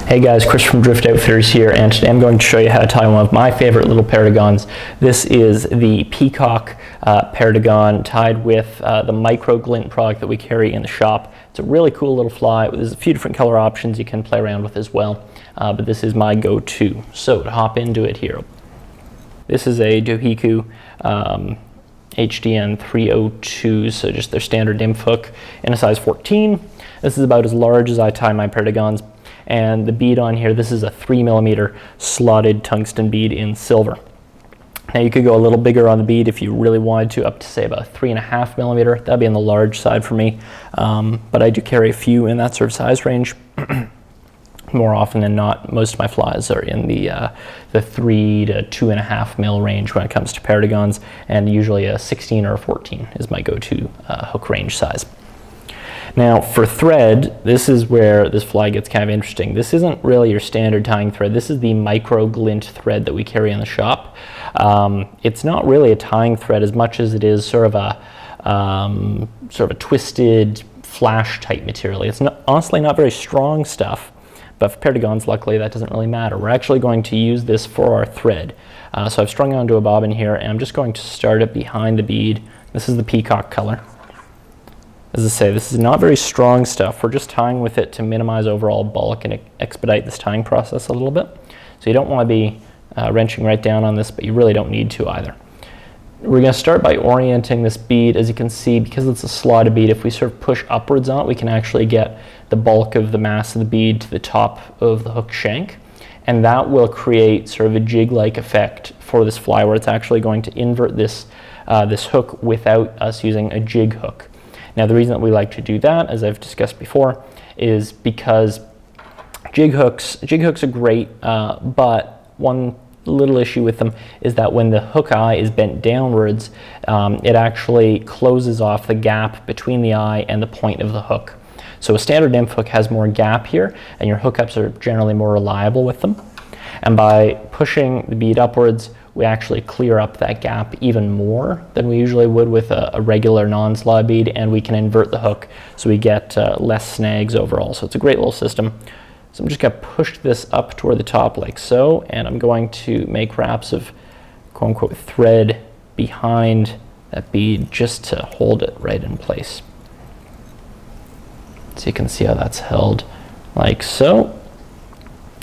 Hey guys, Chris from Drift Outfitters here, and today I'm going to show you how to tie one of my favorite little Perdigons. This is the Peacock Perdigon tied with the micro Glint product that we carry in the shop. It's a really cool little fly. There's a few different color options you can play around with as well, but this is my go-to. So to hop into it here, this is a Dohiku HDN 302, so just their standard nymph hook in a size 14. This is about as large as I tie my Perdigons. And the bead on here, this is a 3mm slotted tungsten bead in silver. Now you could go a little bigger on the bead if you really wanted to, up to say about 3.5mm. That'd be on the large side for me. But I do carry a few in that sort of size range. More often than not, most of my flies are in the 3 to 2.5mm range when it comes to Perdigons, and usually a 16 or a 14 is my go-to hook range size. Now for thread, this is where this fly gets kind of interesting. This isn't really your standard tying thread. This is the micro Glint thread that we carry in the shop. It's not really a tying thread as much as it is sort of a twisted flash type material. It's honestly not very strong stuff, but for Perdigons, luckily that doesn't really matter. We're actually going to use this for our thread. So I've strung it onto a bobbin here, and I'm just going to start it behind the bead. This is the Peacock color. As I say, this is not very strong stuff. We're just tying with it to minimize overall bulk and expedite this tying process a little bit. So you don't want to be wrenching right down on this, but you really don't need to either. We're going to start by orienting this bead. As you can see, because it's a slotted bead, if we sort of push upwards on it, we can actually get the bulk of the mass of the bead to the top of the hook shank. And that will create sort of a jig-like effect for this fly, where it's actually going to invert this, this hook without us using a jig hook. Now the reason that we like to do that, as I've discussed before, is because jig hooks are great, but one little issue with them is that when the hook eye is bent downwards, it actually closes off the gap between the eye and the point of the hook. So a standard nymph hook has more gap here, and your hookups are generally more reliable with them. And by pushing the bead upwards, we actually clear up that gap even more than we usually would with a regular non-slot bead, and we can invert the hook so we get less snags overall. So it's a great little system. So I'm just going to push this up toward the top like so, and I'm going to make wraps of quote-unquote thread behind that bead just to hold it right in place. So you can see how that's held like so.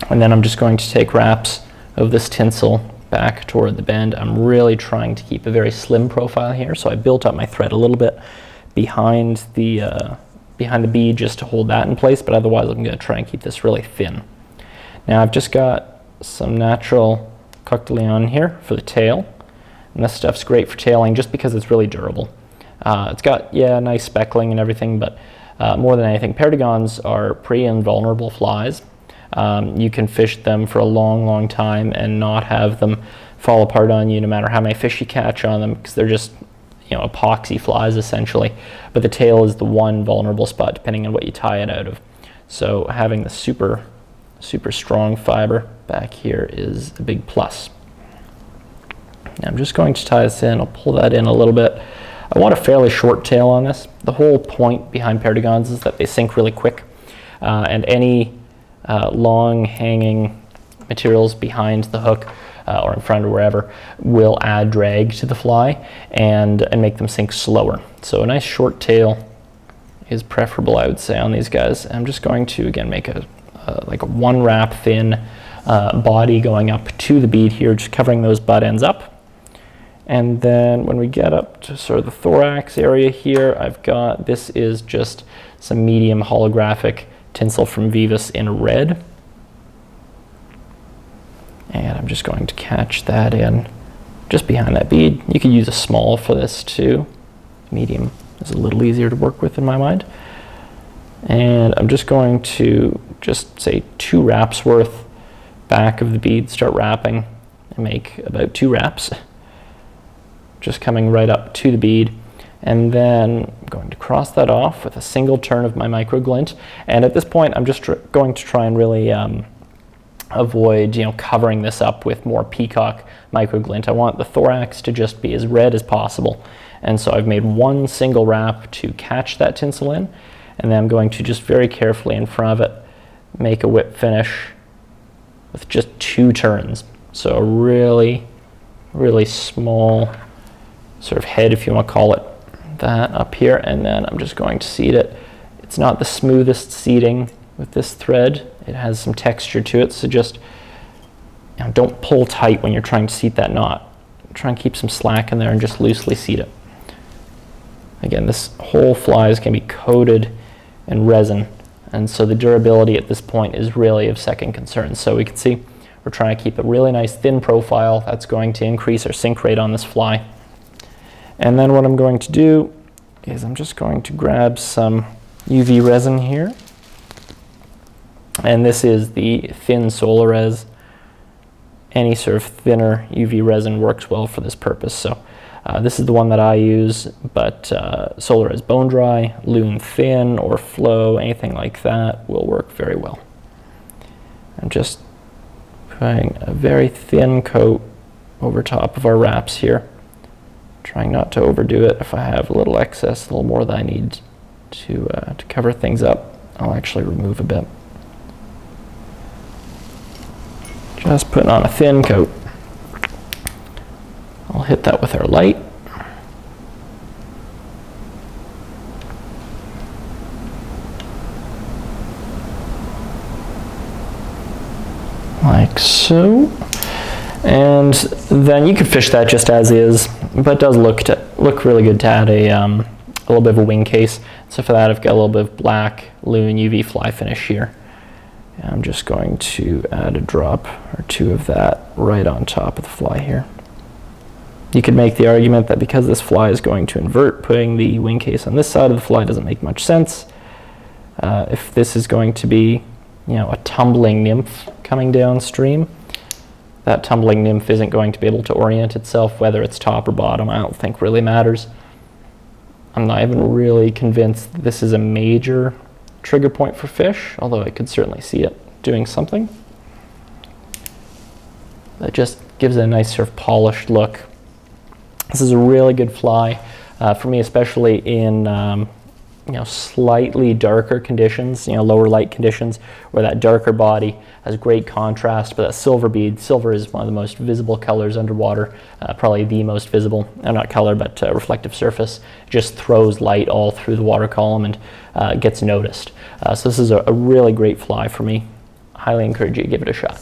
And then I'm just going to take wraps of this tinsel back toward the bend. I'm really trying to keep a very slim profile here, so I built up my thread a little bit behind the bead just to hold that in place, but otherwise I'm going to try and keep this really thin. Now I've just got some natural Coq De Leon here for the tail, and this stuff's great for tailing just because it's really durable. It's got, yeah, nice speckling and everything, but more than anything, Perdigons are pretty invulnerable flies. You can fish them for a long time and not have them fall apart on you no matter how many fish you catch on them, because they're just, you know, epoxy flies essentially. But the tail is the one vulnerable spot depending on what you tie it out of. So having the super strong fiber back here is a big plus. Now I'm just going to tie this in. I'll pull that in a little bit. I want a fairly short tail on this. The whole point behind Perdigons is that they sink really quick, and any long hanging materials behind the hook or in front or wherever will add drag to the fly and make them sink slower. So a nice short tail is preferable, I would say, on these guys. I'm just going to again make like a one wrap thin body going up to the bead here, just covering those butt ends up. And then when we get up to sort of the thorax area here, I've got, this is just some medium holographic tinsel from Veevus in red. And I'm just going to catch that in just behind that bead. You could use a small for this too. Medium is a little easier to work with in my mind. And I'm just going to just say 2 wraps worth back of the bead, start wrapping, and make about 2 wraps. Just coming right up to the bead. And then I'm going to cross that off with a single turn of my micro Glint. And at this point, I'm just going to try and really avoid, you know, covering this up with more Peacock micro Glint. I want the thorax to just be as red as possible. And so I've made one single wrap to catch that tinsel in. And then I'm going to just very carefully in front of it make a whip finish with just 2 turns. So a really, really small sort of head, if you want to call it that, up here, and then I'm just going to seed it. It's not the smoothest seeding with this thread. It has some texture to it, so just don't pull tight when you're trying to seat that knot. Try and keep some slack in there and just loosely seat it. Again, this whole fly is going to be coated in resin, and so the durability at this point is really of second concern. So we can see we're trying to keep a really nice thin profile. That's going to increase our sink rate on this fly. And then what I'm going to do is I'm just going to grab some UV resin here. And this is the thin solar res. Any sort of thinner UV resin works well for this purpose. So this is the one that I use, but solar res bone dry, loon thin, or flow, anything like that will work very well. I'm just putting a very thin coat over top of our wraps here, trying not to overdo it. If I have a little excess, a little more than I need to cover things up, I'll actually remove a bit. Just putting on a thin coat. I'll hit that with our light. Like so. And then you could fish that just as is, but it does look really good to add a little bit of a wing case. So for that, I've got a little bit of black loon UV fly finish here. I'm just going to add a drop or 2 of that right on top of the fly here. You could make the argument that because this fly is going to invert, putting the wing case on this side of the fly doesn't make much sense. If this is going to be, a tumbling nymph coming downstream, that tumbling nymph isn't going to be able to orient itself, whether it's top or bottom. I don't think really matters. I'm not even really convinced this is a major trigger point for fish, although I could certainly see it doing something. That just gives it a nice sort of polished look. This is a really good fly for me, especially in slightly darker conditions, lower light conditions, where that darker body has great contrast, but that silver bead, silver is one of the most visible colors underwater, probably the most visible, not color, but reflective surface. It just throws light all through the water column and gets noticed. So this is a really great fly for me. Highly encourage you to give it a shot.